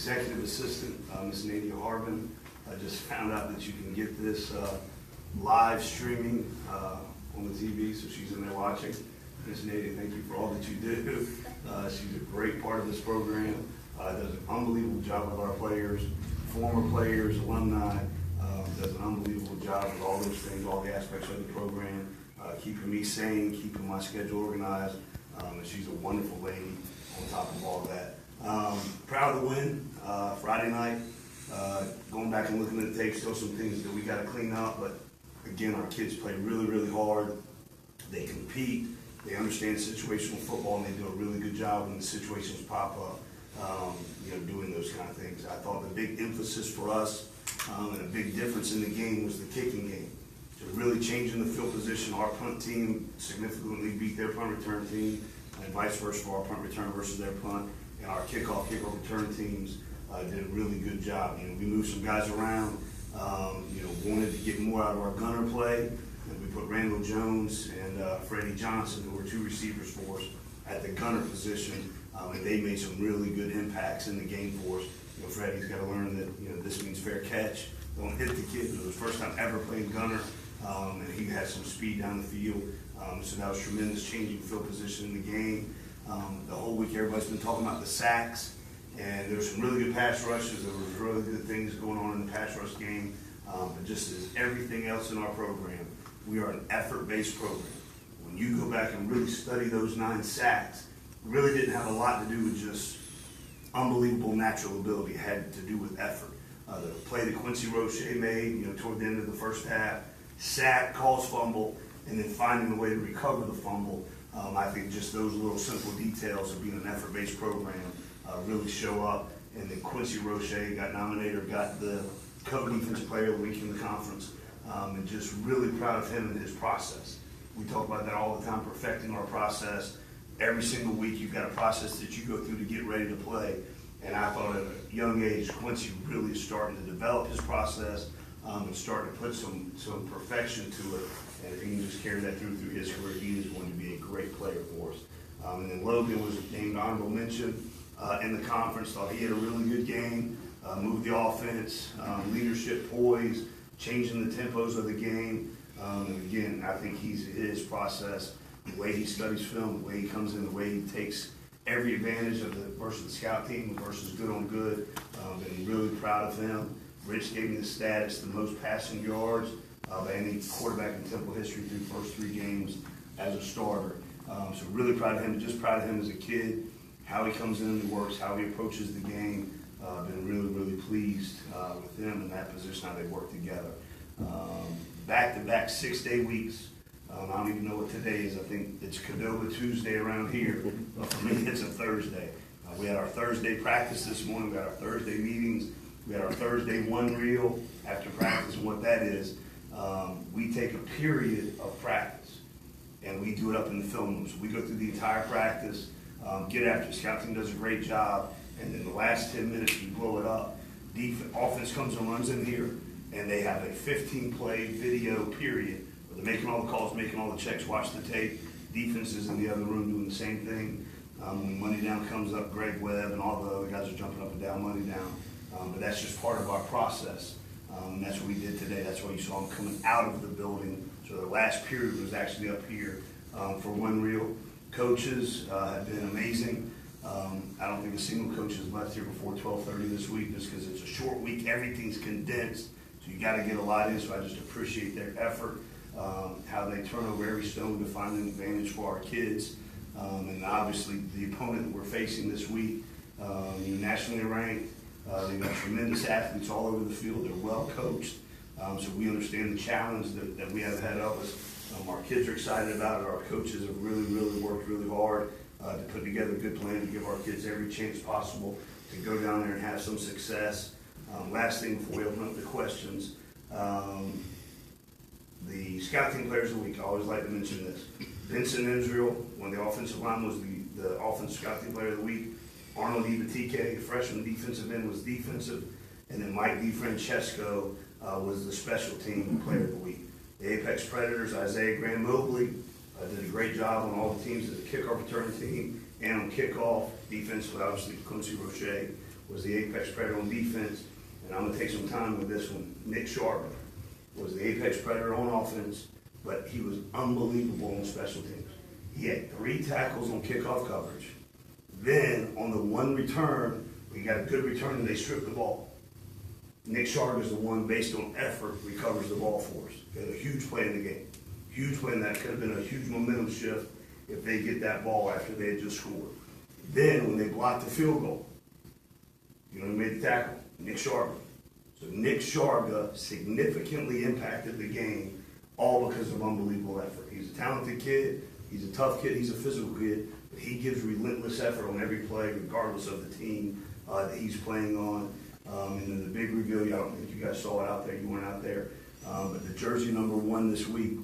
executive assistant, Ms. Nadia Harbin. I just found out that you can get this live streaming on the TV, so she's in there watching. Ms. Nadia, thank you for all that you do. She's a great part of this program. Does an unbelievable job with our players, former players, alumni. Does an unbelievable job with all those things, all the aspects of the program, keeping me sane, keeping my schedule organized. And she's a wonderful lady on top of all that. Proud of the win Friday night. Going back and looking at the tape, still some things that we got to clean up. But again, our kids play really, really hard. They compete. They understand situational football, and they do a really good job when the situations pop up. Doing those kind of things. I thought the big emphasis for us and a big difference in the game was the kicking game. So really changing the field position. Our punt team significantly beat their punt return team, and vice versa for our punt return versus their punt. And our kickoff return teams did a really good job. We moved some guys around. Wanted to get more out of our gunner play. And we put Randall Jones and Freddie Johnson, who were two receivers for us, at the gunner position. And they made some really good impacts in the game for us. Freddie's got to learn that this means fair catch. Don't hit the kid. It was his first time ever playing gunner, and he had some speed down the field. So that was tremendous, changing field position in the game. The whole week, everybody's been talking about the sacks, and there were some really good pass rushes. There was really good things going on in the pass rush game. But just as everything else in our program, we are an effort-based program. When you go back and really study those 9 sacks, really didn't have a lot to do with just unbelievable natural ability. It had to do with effort. The play that Quincy Roche made, toward the end of the first half, sack, calls fumble, and then finding a way to recover the fumble. I think just those little simple details of being an effort-based program really show up. And then Quincy Roche got the co-defensive player of the week in the conference, and just really proud of him and his process. We talk about that all the time, perfecting our process. Every single week you've got a process that you go through to get ready to play. And I thought at a young age, Quincy really is starting to develop his process and starting to put some perfection to it. And if he can just carry that through his career, he is going to be a great player for us. And then Logan was named honorable mention in the conference. Thought he had a really good game, moved the offense, leadership, poise, changing the tempos of the game. And again, I think his process, the way he studies film, the way he comes in, the way he takes every advantage of versus the scout team versus good on good. Been really proud of him. Rich gave me the stats, the most passing yards of any quarterback in Temple history through the first 3 games as a starter. So really proud of him, just proud of him as a kid, how he comes in and works, how he approaches the game. Been really, really pleased with him in that position, how they work together. Back-to-back 6-day weeks. I don't even know what today is. I think it's Cadova Tuesday around here. But for me, it's a Thursday. We had our Thursday practice this morning. We had our Thursday meetings. We had our Thursday one reel after practice. And what that is, we take a period of practice and we do it up in the film room. So we go through the entire practice, get after it. Scout team does a great job. And then the last 10 minutes, we blow it up. Offense comes and runs in here, and they have a 15-play video period. They're making all the calls, making all the checks, watch the tape. Defense is in the other room doing the same thing. When money down comes up, Greg Webb and all the other guys are jumping up and down, money down. But that's just part of our process. And that's what we did today. That's why you saw them coming out of the building. So the last period was actually up here for one reel. Coaches have been amazing. I don't think a single coach has left here before 12:30 this week just because it's a short week. Everything's condensed. So you got to get a lot in. So I just appreciate their effort. How they turn over every stone to find an advantage for our kids. And obviously the opponent that we're facing this week, nationally ranked. They've got tremendous athletes all over the field. They're well coached. So we understand the challenge that we have ahead of us. Our kids are excited about it. Our coaches have really, really worked really hard to put together a good plan to give our kids every chance possible to go down there and have some success. Last thing before we open up the questions, the scout team players of the week, I always like to mention this. Vincent Israel, one of the offensive line, was the offensive scout team player of the week. Arnold Ibatike, the freshman defensive end, was defensive. And then Mike DiFrancesco was the special team player of the week. The Apex Predators, Isaiah Graham Mobley, did a great job on all the teams as a kickoff return team and on kickoff. Defense, obviously, Quincy Roche was the apex predator on defense, and I'm gonna take some time with this one. Nick Sharba was the apex predator on offense, but he was unbelievable on special teams. He had 3 tackles on kickoff coverage. Then on the one return, we got a good return and they stripped the ball. Nick Sharp is the one, based on effort, recovers the ball for us. He had a huge play in the game. Huge play, and that could have been a huge momentum shift if they get that ball after they had just scored. Then when they blocked the field goal, you know who made the tackle? Nick Sharp. So Nick Sharga significantly impacted the game, all because of unbelievable effort. He's a talented kid, he's a tough kid, he's a physical kid, but he gives relentless effort on every play, regardless of the team that he's playing on. And then the big reveal, I don't think you guys saw it out there, you weren't out there, but the jersey #1 this week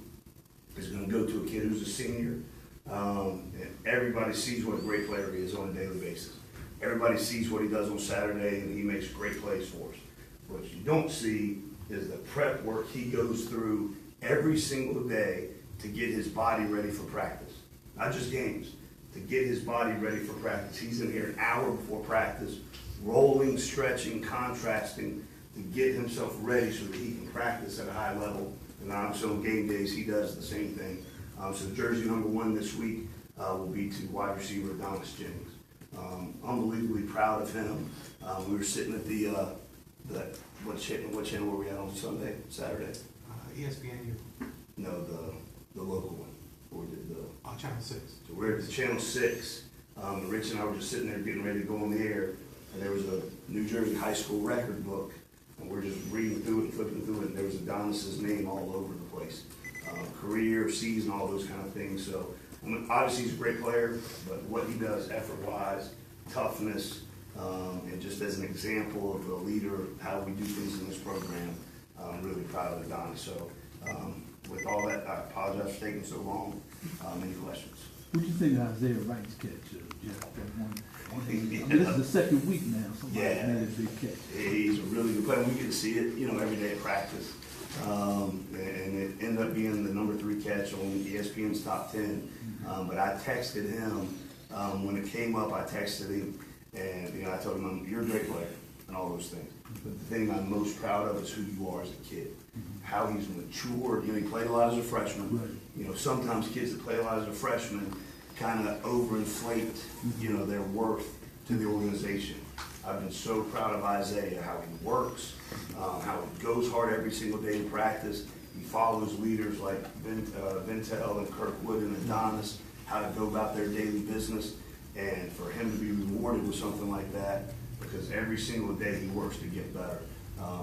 is going to go to a kid who's a senior. And everybody sees what a great player he is on a daily basis. Everybody sees what he does on Saturday, and he makes great plays for us. What you don't see is the prep work he goes through every single day to get his body ready for practice. Not just games, to get his body ready for practice. He's in here an hour before practice, rolling, stretching, contrasting to get himself ready so that he can practice at a high level. And obviously on game days, he does the same thing. So jersey #1 this week will be to wide receiver Adonis Jennings. Unbelievably proud of him. We were sitting at what channel were we at on Sunday, Saturday? ESPN. No, the local one. Or did the Channel 6. So we're at the Channel 6. Rich and I were just sitting there getting ready to go on the air, and there was a New Jersey high school record book, and we're just reading through it and flipping through it, and there was Adonis's name all over the place. Career, season, all those kind of things. So obviously he's a great player, but what he does effort-wise, toughness, and just as an example of a leader, how we do things in this program, I'm really proud of Adonis. So with all that, I apologize for taking so long. Any questions? What do you think of Isaiah Wright's catch, Geoff? That one. I mean, this is the second week now. Somebody made a big catch. He's a really good player. We get to see it, every day at practice. And it ended up being the #3 catch on ESPN's top 10. But I texted him when it came up. I texted him, and I told him, "You're a great player," and all those things. But the thing I'm most proud of is who you are as a kid. How he's matured. He played a lot as a freshman. Right. Sometimes kids that play a lot as a freshman kind of overinflate, their worth to the organization. I've been so proud of Isaiah, how he works, how he goes hard every single day in practice. He follows leaders like Ventel and Kirkwood and Adonis, how to go about their daily business. And for him to be rewarded with something like that, because every single day he works to get better.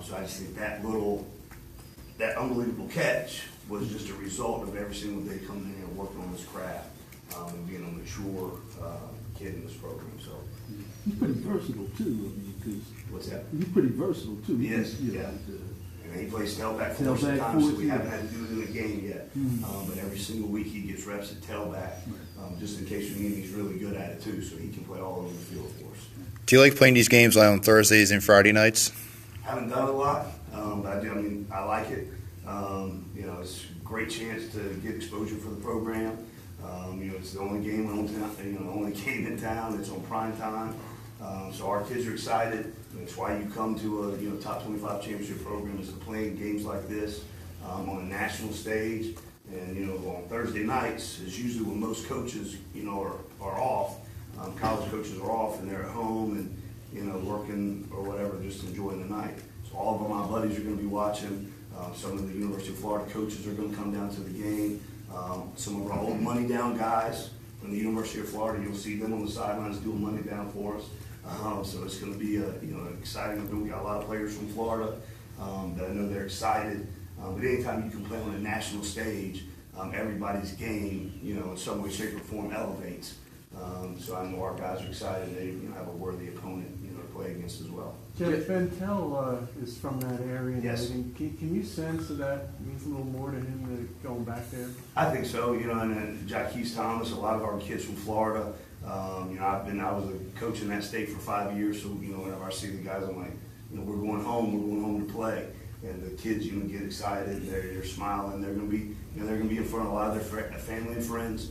So I just think that unbelievable catch was just a result of every single day coming in here and working on his craft and being a mature kid in this program. So he's pretty versatile too. Because what's that? He's pretty versatile too. Yes, yeah. And he plays tailback for us sometimes, so we haven't had to do it in a game yet. But every single week he gets reps at tailback, just in case you need him. He's really good at it too, so he can play all over the field for us. Do you like playing these games on Thursdays and Friday nights? Haven't done it a lot, but I do. I like it. It's a great chance to get exposure for the program. It's the only game in town. It's on prime time. So our kids are excited. That's why you come to a top 25 championship program, is to play games like this on a national stage. And on Thursday nights is usually when most coaches are off. College coaches are off and they're at home and working or whatever, just enjoying the night. So all of my buddies are going to be watching. Some of the University of Florida coaches are going to come down to the game. Some of our old money down guys from the University of Florida, you'll see them on the sidelines doing money down for us. So it's going to be an exciting event. We got a lot of players from Florida that I know they're excited. But anytime you can play on a national stage, everybody's game, in some way, shape, or form elevates. So I know our guys are excited. They have a worthy opponent to play against as well. Jeff, Ventel is from that area. Yes. Can you sense that means a little more to him going back there? I think so. And Jaquise Thomas, a lot of our kids from Florida. I was a coach in that state for 5 years. So whenever I see the guys, I'm like, we're going home to play. And the kids, get excited. They're smiling. They're going to be in front of a lot of their family and friends.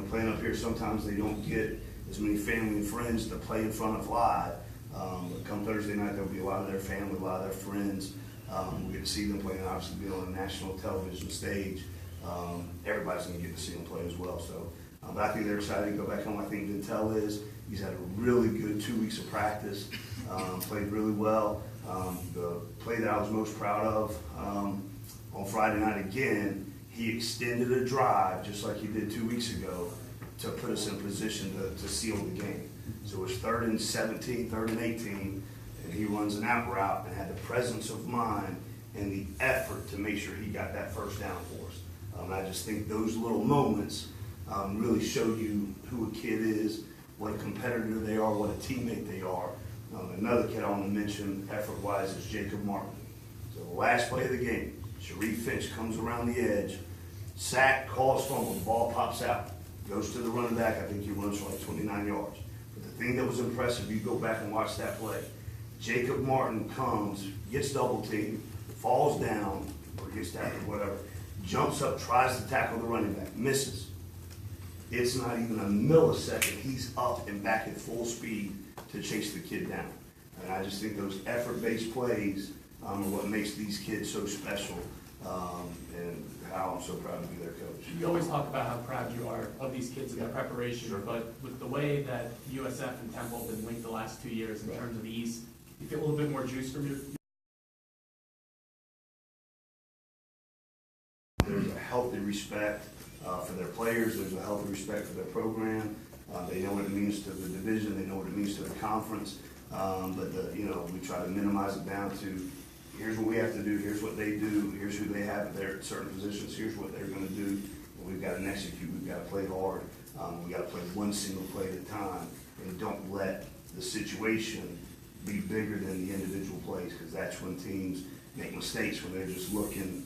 Playing up here, sometimes they don't get as many family and friends to play in front of live. But come Thursday night, there'll be a lot of their family, a lot of their friends. We'll get to see them play, and obviously be on a national television stage. Everybody's going to get to see them play as well. So, but I think they're excited to go back home. I think Vintel is. He's had a really good 2 weeks of practice. Played really well. The play that I was most proud of on Friday night again, he extended a drive just like he did 2 weeks ago to put us in position to seal the game. So it was 3rd and 17, 3rd and 18, and he runs an out route and had the presence of mind and the effort to make sure he got that first down for us. I just think those little moments really show you who a kid is, what a competitor they are, what a teammate they are. Another kid I want to mention effort-wise is Jacob Martin. So the last play of the game, Sharif Finch comes around the edge, sack, calls fumble, the ball pops out, goes to the running back. I think he runs for like 29 yards. But the thing that was impressive, you go back and watch that play, Jacob Martin comes, gets double teamed, falls down, or gets tackled, whatever, jumps up, tries to tackle the running back, misses. It's not even a millisecond. He's up and back at full speed to chase the kid down. And I just think those effort-based plays are what makes these kids so special, and how I'm so proud to be their coach. You always talk about how proud you are of these kids and their preparation, Sure. but with the way that USF and Temple have been linked the last 2 years in Right. terms of the East, you feel a little bit more juice from your. There's a healthy respect for their players. There's a healthy respect for their program. They know what it means to the division. They know what it means to the conference. We try to minimize it down to here's what we have to do. Here's what they do. Here's who they have at their certain positions. Here's what they're going to do. And we've got to execute. We've got to play hard. We've got to play one single play at a time, and don't let the situation be bigger than the individual plays, because that's when teams make mistakes, when they're just looking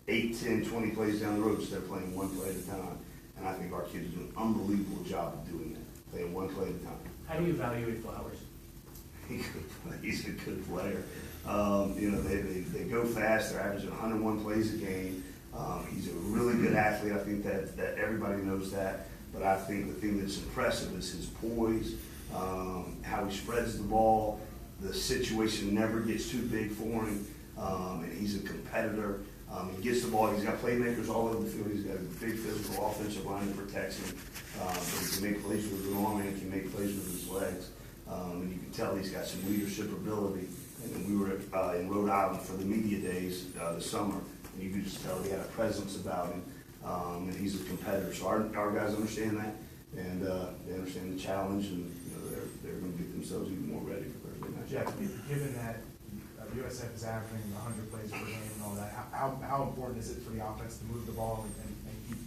8, 10, 20 plays down the road, so they're playing one play at a time. And I think our kids do an unbelievable job of doing that, playing one play at a time. How do you evaluate Flowers? He's a good player. They go fast. They're averaging 101 plays a game. He's a really good athlete. I think that everybody knows that. But I think the thing that's impressive is his poise, how he spreads the ball. The situation never gets too big for him, and he's a competitor. He gets the ball. He's got playmakers all over the field. He's got a big physical offensive line that protects him. He can make plays with his arm and he can make plays with his legs. And you can tell he's got some leadership ability. And then we were in Rhode Island for the media days this summer, and you could just tell he had a presence about him. And he's a competitor. So our guys understand that, and they understand the challenge, and they're going to get themselves even more ready for Thursday night. Jeff, given that USF is averaging 100 plays per game and all that, how important is it for the offense to move the ball and keep,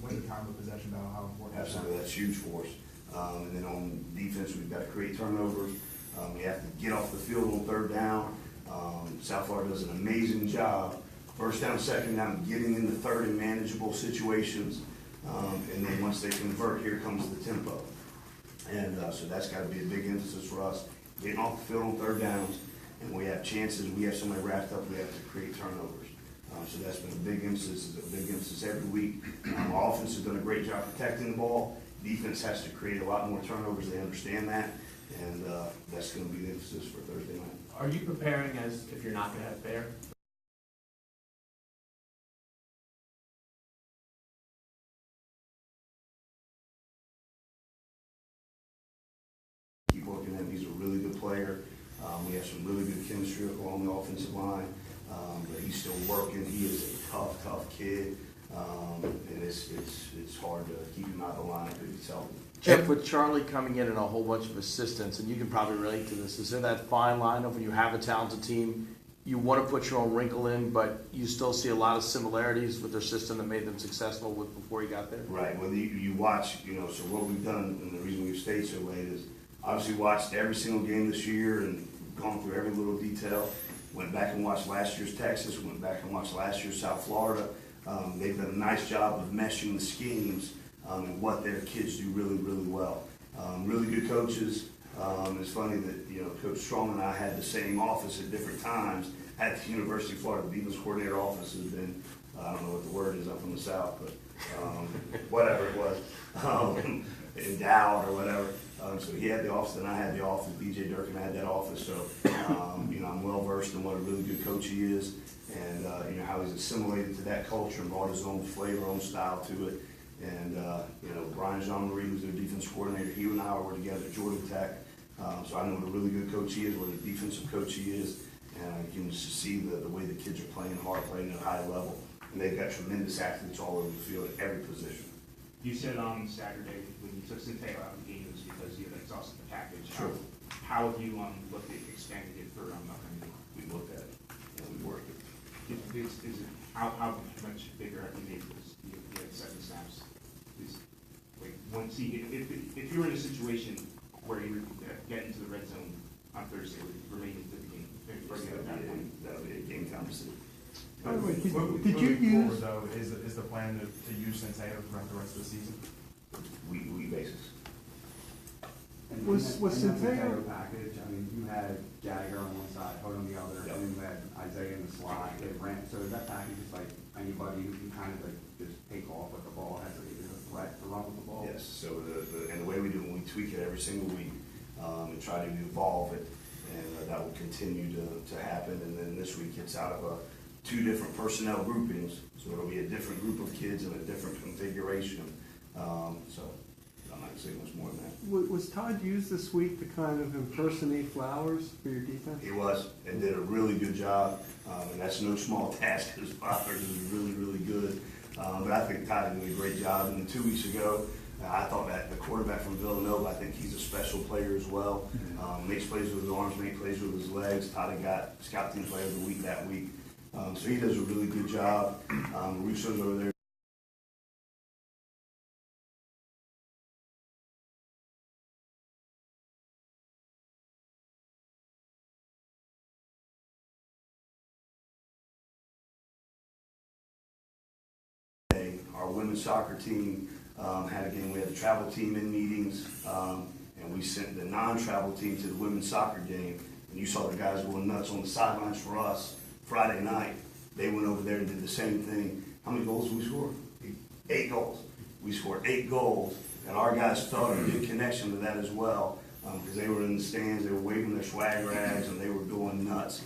win the time of possession battle? How important is that? Absolutely, that's huge for us. And then on defense, we've got to create turnovers. We have to get off the field on third down. South Florida does an amazing job. First down, second down, getting into third and manageable situations. And then once they convert, here comes the tempo. And so that's got to be a big emphasis for us. Getting off the field on third downs, and we have chances, we have somebody wrapped up, we have to create turnovers. So that's been a big emphasis every week. Our offense has done a great job protecting the ball. Defense has to create a lot more turnovers. They understand that, and that's going to be the emphasis for Thursday night. Are you preparing as if you're not going to have Bear? Keep working him. He's a really good player. We have some really good chemistry along the offensive line, but he's still working. He is a tough kid, and it's hard to keep him out of the line if he's healthy. Jeff, with Charlie coming in and a whole bunch of assistants, and you can probably relate to this, is there that fine line of when you have a talented team, you want to put your own wrinkle in, but you still see a lot of similarities with their system that made them successful with before you got there? Right. Well, you watch, so what we've done, and the reason we've stayed so late is obviously watched every single game this year and gone through every little detail. Went back and watched last year's Texas, went back and watched last year's South Florida. They've done a nice job of meshing the schemes and what their kids do really, really well. Really good coaches. It's funny that, Coach Strong and I had the same office at different times at the University of Florida. The defense coordinator office has been, I don't know what the word is up in the South, but whatever it was, endowed or whatever. So he had the office, and I had the office. BJ Durkin had that office. So, I'm well versed in what a really good coach he is, and how he's assimilated to that culture and brought his own flavor, own style to it. And Brian Jean-Marie, who's their defense coordinator, he and I were together at Georgia Tech. So I know what a really good coach he is, what a defensive coach he is, and I can just see the way the kids are playing hard, playing at a high level, and they've got tremendous athletes all over the field at every position. You said on Saturday when you took Centennial out of the game, it was because you had exhausted the package. Sure. How have you looked at expanding it for upcoming game? We looked at it, and we worked it. Is it how much bigger have you made this? You had 7 snaps. If you were in a situation where you would get into the red zone on Thursday, would it remain into the game? That would be a game time decision. By the way, did you Moving use, forward, though, is the plan to use Centennial throughout the rest of the season? Week basis. And Was in that Centennial- package, I mean, you had Jagger on one side, Hood on the other, Yep. and then you had Isaiah in the slot, you had Brent, so is that package just like anybody who can kind of like just take off with the ball, has a threat to run with the ball? Yes, so and the way we do it, we tweak it every single week, and try to evolve it, and that will continue to happen. And then this week it's out of 2 different personnel groupings, so it'll be a different group of kids in a different configuration. So I'm not saying much more than that. was Todd used this week to kind of impersonate Flowers for your defense? He was, and did a really good job, and that's no small task, because Flowers is really, really good. But I think Todd did a great job. And 2 weeks ago, I thought that the quarterback from Villanova, I think he's a special player as well. Makes plays with his arms, makes plays with his legs. Todd had got Scout Team Player of the Week that week. So he does a really good job. Russo's over there. Our women's soccer team had a game. We had the travel team in meetings, and we sent the non-travel team to the women's soccer game. And you saw the guys going nuts on the sidelines for us Friday night. They went over there and did the same thing. How many goals did we score? 8 goals. We scored 8 goals, and our guys felt a good connection to that as well, because they were in the stands, they were waving their swag rags, and they were going nuts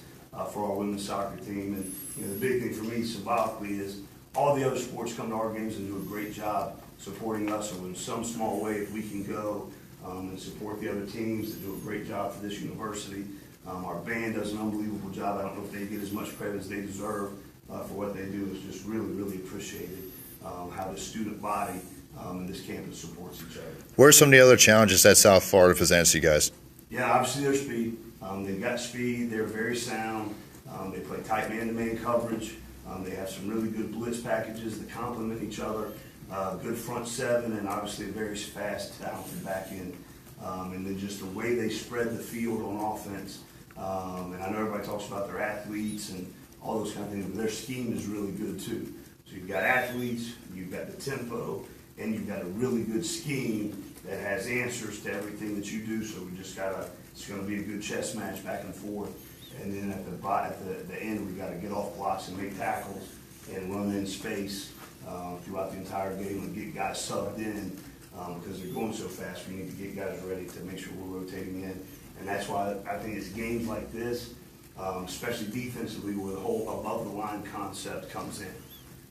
for our women's soccer team. And the big thing for me symbolically is all the other sports come to our games and do a great job supporting us. So in some small way, if we can go and support the other teams that do a great job for this university. Our band does an unbelievable job. I don't know if they get as much credit as they deserve for what they do. It's just really, really appreciated how the student body and this campus supports each other. What are some of the other challenges that South Florida presents to you guys? Yeah, obviously their speed. They've got speed. They're very sound. They play tight man-to-man coverage. They have some really good blitz packages that complement each other. Good front 7, and obviously a very fast, talented back end. And then just the way they spread the field on offense. And I know everybody talks about their athletes and all those kind of things, but their scheme is really good too. So you've got athletes, you've got the tempo, and you've got a really good scheme that has answers to everything that you do. So we just it's going to be a good chess match back and forth. And then at the end, we got to get off blocks and make tackles and run in space throughout the entire game and get guys subbed in because they're going so fast. We need to get guys ready to make sure we're rotating in. And that's why I think it's games like this, especially defensively, where the whole above the line concept comes in.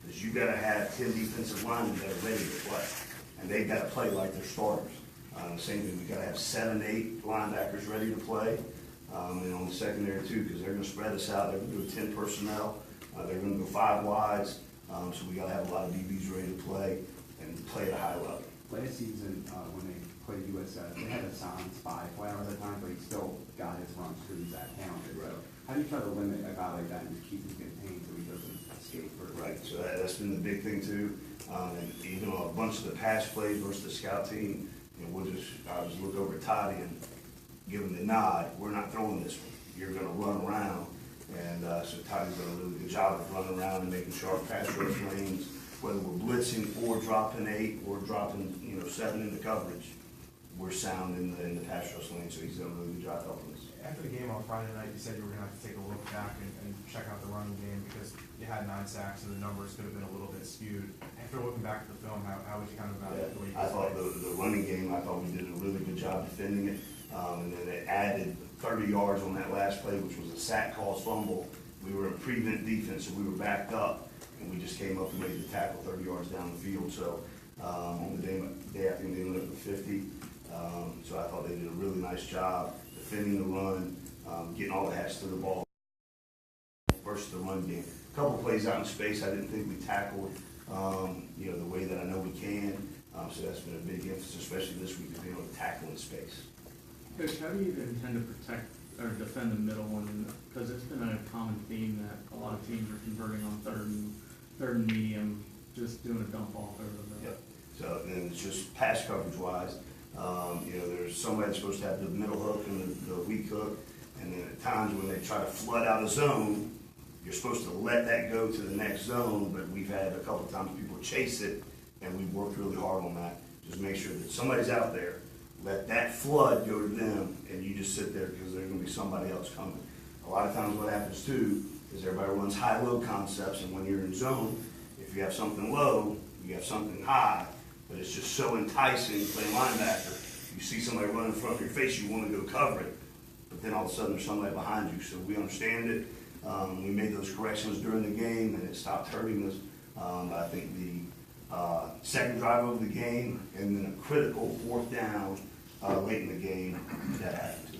Because you got to have 10 defensive linemen that are ready to play, and they got to play like they're starters. Same thing, we got to have 7, 8 linebackers ready to play. And on the secondary too, because they're going to spread us out. They're going to do a 10 personnel. They're going to go 5 wides. So we got to have a lot of DBs ready to play and play at a high level. Last season, when they played USF, they had a signed spy player at the time, but he still got his runs because he's that talented. Right. So how do you try to limit a guy like that and just keep him contained so he doesn't escape? Right, so that's been the big thing too. And even a bunch of the pass plays versus the scout team, I'll just look over at Toddy and give him the nod. We're not throwing this one. You're going to run around. And so Toddy's done a really good job of running around and making sharp pass rush lanes, whether we're blitzing or dropping 8 or dropping 7 into coverage. We're sound in the pass rush lane, so he's done a really good job helping us. After the game on Friday night, you said you were gonna have to take a look back and check out the running game because you had 9 sacks and the numbers could have been a little bit skewed. After looking back at the film, how would you kind of evaluate the way you I thought played? the running game, I thought we did a really good job defending it. And then they added 30 yards on that last play, which was a sack caused fumble. We were in prevent defense, so we were backed up, and we just came up and made the tackle 30 yards down the field. So on the day I think they ended up with 50. So I thought they did a really nice job defending the run, getting all the hats to the ball versus the run game. A couple plays out in space, I didn't think we tackled, the way that I know we can. So that's been a big emphasis, especially this week, to be able to tackle in space. Coach, how do you intend to protect or defend the middle one? Because it's been a common theme that a lot of teams are converting on third and medium, just doing a dump off over the middle. Yep. So then it's just pass coverage wise, there's somebody that's supposed to have the middle hook and the weak hook, and then at times when they try to flood out a zone, you're supposed to let that go to the next zone, but we've had a couple of times people chase it, and we've worked really hard on that. Just make sure that somebody's out there, let that flood go to them, and you just sit there because there's gonna be somebody else coming. A lot of times what happens too is everybody runs high-low concepts, and when you're in zone, if you have something low, you have something high, but it's just so enticing playing linebacker. You see somebody run in front of your face, you want to go cover it, but then all of a sudden there's somebody behind you. So we understand it. We made those corrections during the game, and it stopped hurting us. I think the second drive of the game, and then a critical 4th down late in the game, that happened to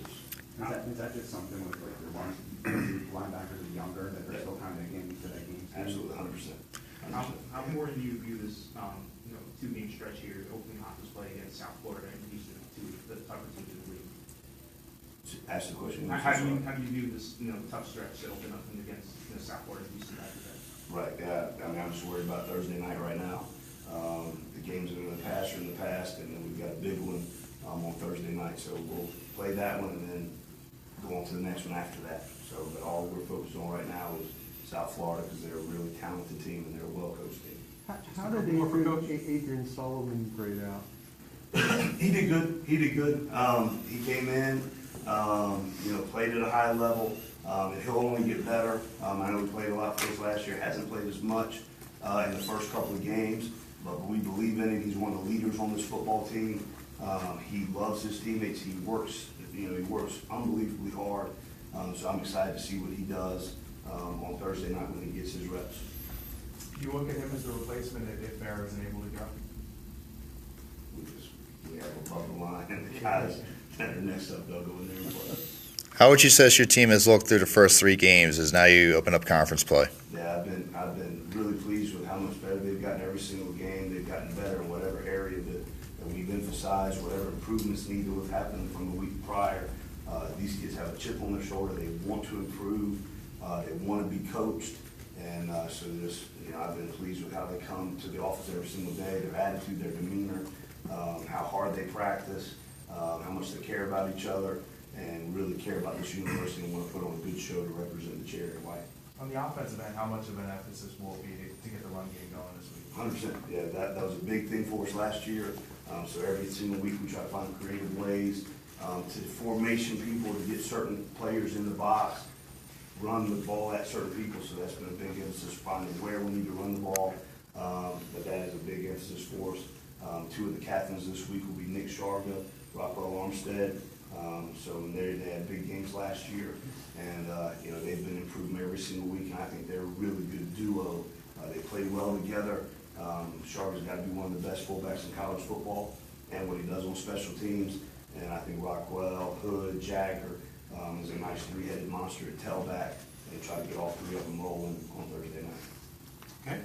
us. Is that just something with like the linebackers are younger, that they're still kind of getting used to that game? Absolutely, 100%. How more do you view this, 2-game stretch here, opening conference play against South Florida and Houston, the tougher teams in the league? Ask the question. How do you view this, tough stretch to open up against, South Florida and Houston after that? Right, yeah, I mean, I'm just worried about Thursday night right now. The games that are in the past are in the past, and then we've got a big one on Thursday night. So we'll play that one and then go on to the next one after that. So, but all we're focused on right now is South Florida, because they're a really talented team and they're a well-coached team. How did Adrian Sullivan grade out? He did good. He came in, played at a high level, and he'll only get better. I know he played a lot for us last year. Hasn't played as much in the first couple of games, but we believe in him. He's one of the leaders on this football team. He loves his teammates. He works unbelievably hard. So I'm excited to see what he does on Thursday night when he gets his reps. Do you look at him as a replacement if Bear isn't able to go? We have above the line, and the guys that are next up, they'll go in there and play. How would you say your team has looked through the first 3 games as now you open up conference play? Yeah, I've been really pleased with how much better they've gotten every single game. They've gotten better in whatever area that we've emphasized, whatever improvements need to have happened from the week prior. These kids have a chip on their shoulder. They want to improve. They want to be coached. And so I've been pleased with how they come to the office every single day, their attitude, their demeanor, how hard they practice, how much they care about each other, and really care about this university and want to put on a good show to represent the Cherry White. On the offensive end, how much of an emphasis will it be to get the run game going this week? 100%. Yeah, that was a big thing for us last year. So every single week we try to find creative ways to formation people to get certain players in the box, run the ball at certain people. So that's been a big emphasis, finding where we need to run the ball. But that is a big emphasis for us. 2 of the captains this week will be Nick Sharga, Rockwell Armstead. So they had big games last year, and they've been improving every single week, and I think they're a really good duo. They play well together. Sharga's got to be one of the best fullbacks in college football, and what he does on special teams. And I think Rockwell, Hood, Jagger is a nice 3-headed monster at tailback, and try to get all 3 of them rolling on Thursday night. Okay.